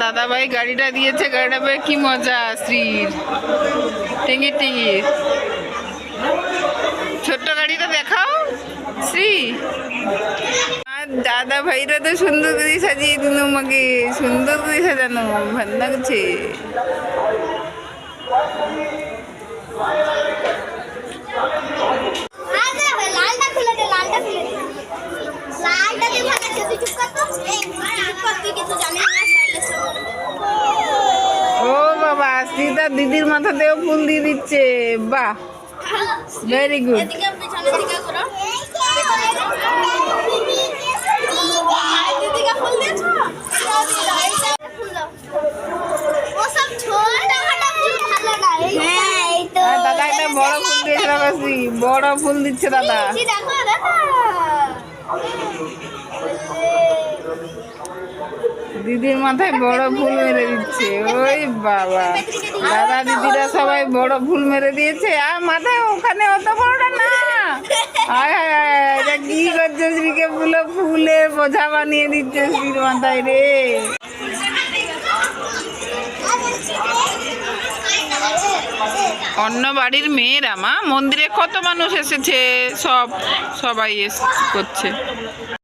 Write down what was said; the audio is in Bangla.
দাদা ভাই গাড়িটা দিয়েছে, গাড়িটা পেয়ে কি মজা শ্রীর। টিঙি টিঙি ছোট্ট গাড়িটা দেখাও শ্রী। আর দাদা ভাইরা তো সুন্দর করে সাজিয়ে দিল, আমাকে সুন্দর করে সাজানো, ভালো লাগছে। ও বাবা, শ্রীতা দিদির মাথাতেও ফুল দিয়ে দিচ্ছে, বাহ ভেরি গুড। দাদা একটা বড় ফুল দিয়েছিলাম, বড় ফুল দিচ্ছে দাদা। দিদির মাথায় বড় ফুল মেরে দিচ্ছে, ওই বাবা। দাদা দিদিরা সবাই বড় ফুল মেরে দিয়েছে, আর মাথায় ওখানে অত বড়টা না। হায় হায় হায়, এটা কি করছে শ্রীকে, ফুলের বোঝা বানিয়ে দিচ্ছে শ্রীর মাথায় রে। অন্য বাড়ির মেয়েরা মা, মন্দিরে কত মানুষ এসেছে, সবাই করছে।